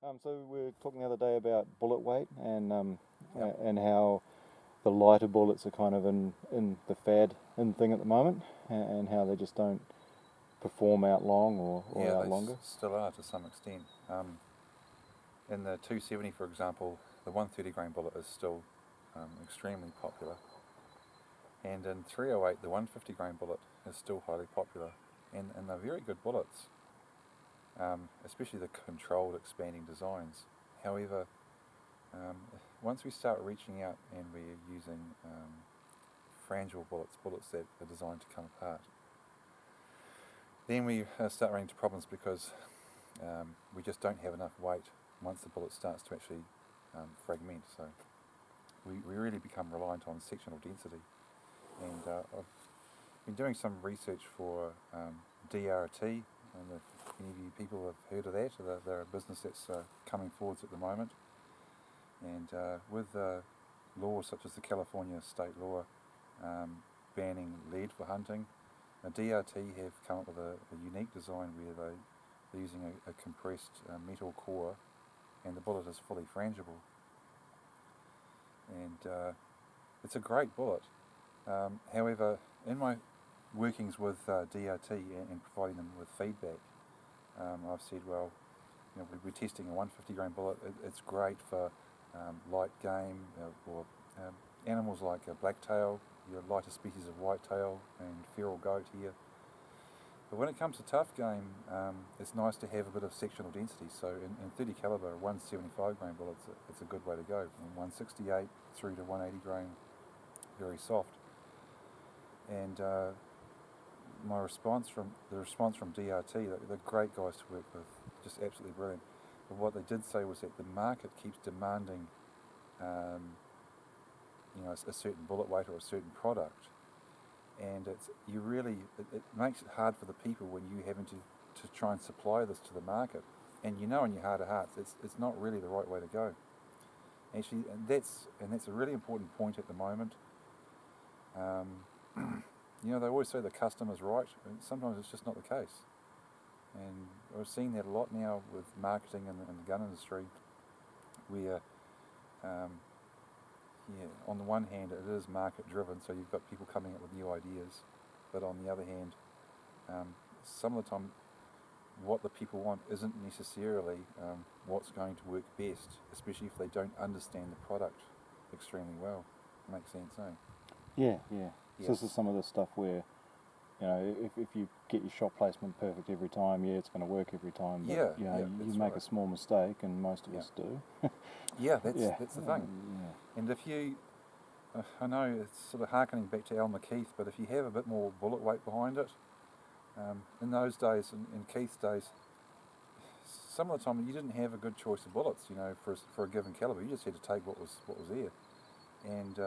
So we were talking the other day about bullet weight Yep. and how the lighter bullets are kind of in the fad in thing at the moment, and how they just don't perform out long or Yeah, out they longer. still are to some extent. In the 270, for example, the 130 grain bullet is still extremely popular. And in 308, the 150 grain bullet is still highly popular. And they're very good bullets, especially the controlled expanding designs. However, once we start reaching out and we're using fragile bullets that are designed to come apart, then we start running into problems because we just don't have enough weight once the bullet starts to actually fragment. So we really become reliant on sectional density. And I've been doing some research for DRT, and if any of you people have heard of that, they're a business that's coming forwards at the moment. And with laws such as the California state law banning lead for hunting, DRT have come up with a unique design where they're using a compressed metal core, and the bullet is fully frangible. And it's a great bullet. However, in my workings with DRT and providing them with feedback, I've said, well, we're testing a 150 grain bullet. It's great for light game or animals like blacktail, your lighter species of whitetail and feral goat here. But when it comes to tough game, it's nice to have a bit of sectional density. So in 30 caliber, 175 grain bullets, it's a good way to go. From 168 through to 180 grain, very soft. And the response from DRT, they're great guys to work with, just absolutely brilliant. But what they did say was that the market keeps demanding, a certain bullet weight or a certain product, and it makes it hard for the people when you having to try and supply this to the market, and in your heart of hearts, it's not really the right way to go. Actually, and that's a really important point at the moment. They always say the customer's right, and sometimes it's just not the case. And we're seeing that a lot now with marketing in the gun industry, where, on the one hand, it is market driven, so you've got people coming up with new ideas, but on the other hand, some of the time, what the people want isn't necessarily what's going to work best, especially if they don't understand the product extremely well. Makes sense, eh? Yeah, yeah. Yeah. So this is some of the stuff where, if you get your shot placement perfect every time, it's going to work every time. But, you make a small mistake, and most of us do. Yeah, that's the thing. Yeah. And if you, I know it's sort of harkening back to Al McKeith, but if you have a bit more bullet weight behind it, in those days, in Keith's days, some of the time you didn't have a good choice of bullets, for a given caliber. You just had to take what was there. And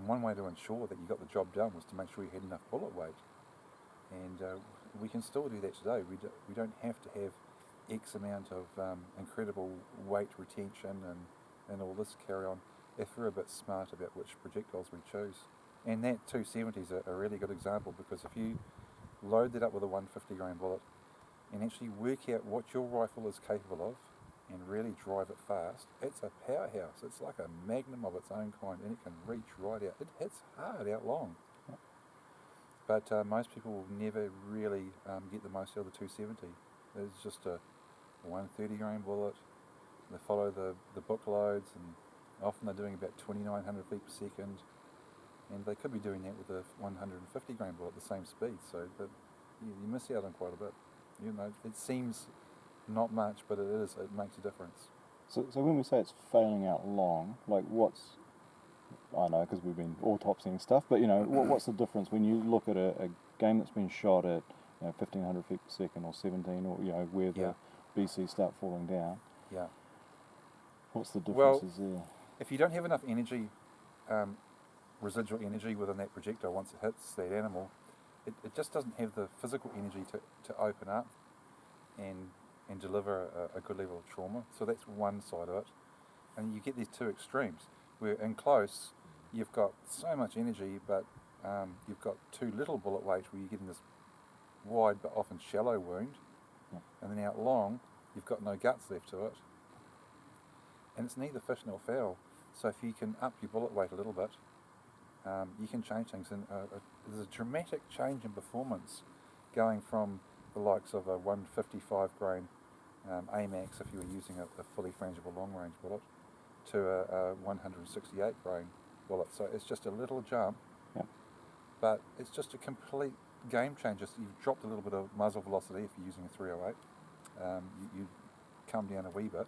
one way to ensure that you got the job done was to make sure you had enough bullet weight. And we can still do that today. We don't have to have X amount of incredible weight retention and all this carry on if we're a bit smart about which projectiles we choose. And that 270 is a really good example, because if you load that up with a 150 grain bullet and actually work out what your rifle is capable of and really drive it fast, it's a powerhouse. It's like a magnum of its own kind, and it can reach right out. It hits hard out long. But most people will never really get the most out of the 270. It's just a 130 grain bullet. They follow the book loads, and often they're doing about 2,900 feet per second. And they could be doing that with a 150 grain bullet at the same speed. So you miss out on quite a bit. It seems not much, but it is. It makes a difference. So when we say it's failing out long, like I know because we've been autopsying stuff, but what's the difference when you look at a game that's been shot at 1,500 feet per second or 17, or where the BC start falling down? Yeah. What's the differences there? Well, if you don't have enough energy, residual energy within that projectile once it hits that animal, it just doesn't have the physical energy to open up and deliver a good level of trauma. So that's one side of it. And you get these two extremes, where in close, you've got so much energy, but you've got too little bullet weight, where you're getting this wide but often shallow wound. Yeah. And then out long, you've got no guts left to it, and it's neither fish nor fowl. So if you can up your bullet weight a little bit, you can change things. And there's a dramatic change in performance going from the likes of a 155 grain AMAX, if you were using a fully frangible long range bullet, to a 168 grain bullet. So it's just a little jump, Yep. but it's just a complete game changer. So you've dropped a little bit of muzzle velocity if you're using a 308. You come down a wee bit,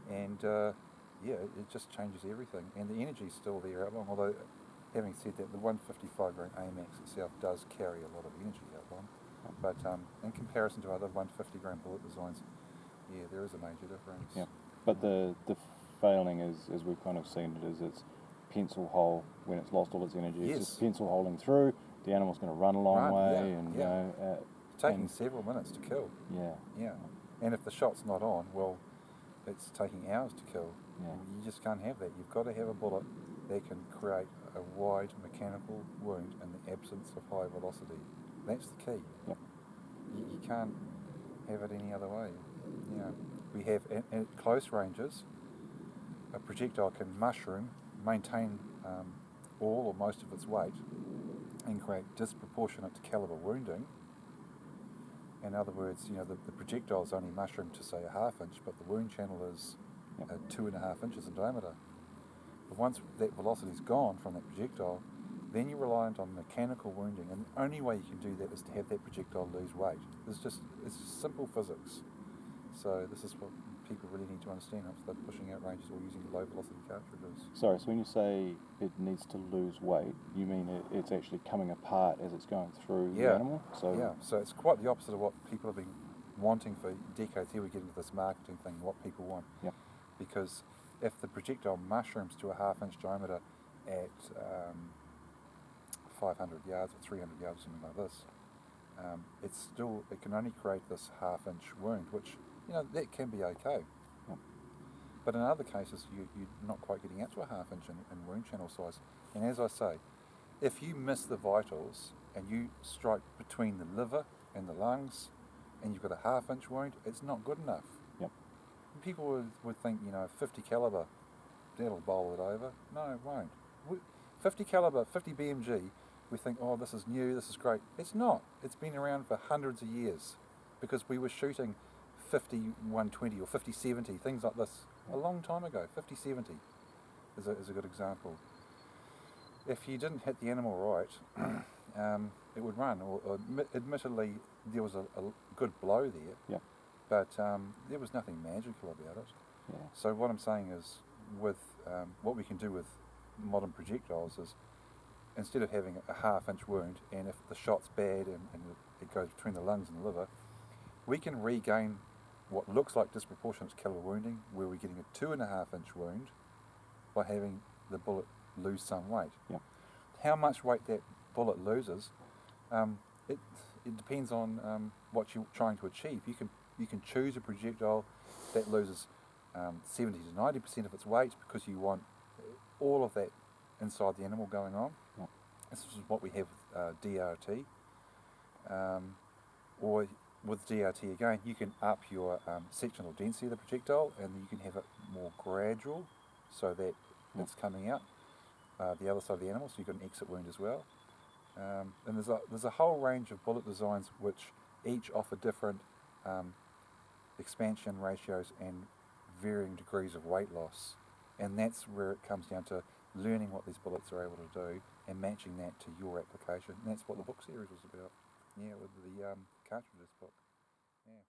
and it just changes everything. And the energy's still there out long, although having said that, the 155 grain AMAX itself does carry a lot of energy out long. But in comparison to other 150 grain bullet designs, yeah, there is a major difference. Yeah. But the failing is, as we've kind of seen it, is it's pencil hole when it's lost all its energy. Yes. It's just pencil holing through. The animal's going to run a long way, yeah, and yeah. you know, It's taking several minutes to kill. yeah, Yeah. And if the shot's not on, well, it's taking hours to kill. yeah, You just can't have that. You've got to have a bullet that can create a wide mechanical wound in the absence of high velocity. That's the key. Yep. You can't have it any other way. Yeah. We have at close ranges, a projectile can mushroom, maintain all or most of its weight, and create disproportionate to caliber wounding. In other words, the projectile is only mushroomed to say a half inch, but the wound channel is 2.5 inches in diameter. But once that velocity is gone from that projectile, then you're reliant on mechanical wounding, and the only way you can do that is to have that projectile lose weight. It's simple physics. So this is what people really need to understand once they're pushing out ranges or using low velocity cartridges. Sorry, so when you say it needs to lose weight, you mean it's actually coming apart as it's going through the animal? So it's quite the opposite of what people have been wanting for decades. Here we get into this marketing thing, what people want. Yep. Because if the projectile mushrooms to a half-inch diameter at 500 yards or 300 yards, something like this, it can only create this half-inch wound, which, that can be okay. Yep. But in other cases, you're not quite getting out to a half-inch in wound channel size. And as I say, if you miss the vitals and you strike between the liver and the lungs and you've got a half-inch wound, it's not good enough. Yep. People would think, 50 caliber, that'll bowl it over. No, it won't. 50 caliber, 50 BMG, we think, oh, this is new, this is great. It's not. It's been around for hundreds of years because we were shooting 50 120 or 50 70, things like this, a long time ago. 50 70 is a good example. If you didn't hit the animal right, it would run. Admittedly, there was a good blow there, Yep. but there was nothing magical about it. Yeah. So what I'm saying is, with what we can do with modern projectiles is, instead of having a half-inch wound, and if the shot's bad and it goes between the lungs and the liver, we can regain what looks like disproportionate caliber wounding, where we're getting a 2.5-inch wound by having the bullet lose some weight. Yep. How much weight that bullet loses, it depends on what you're trying to achieve. You can choose a projectile that loses 70 to 90% of its weight because you want all of that inside the animal going on. Yep. This is what we have with DRT. Or with DRT again, you can up your sectional density of the projectile, and you can have it more gradual so that it's coming out the other side of the animal, so you've got an exit wound as well. And there's a whole range of bullet designs which each offer different expansion ratios and varying degrees of weight loss. And that's where it comes down to learning what these bullets are able to do and matching that to your application. And that's what the book series was about. Yeah, with the cartridges book. Yeah.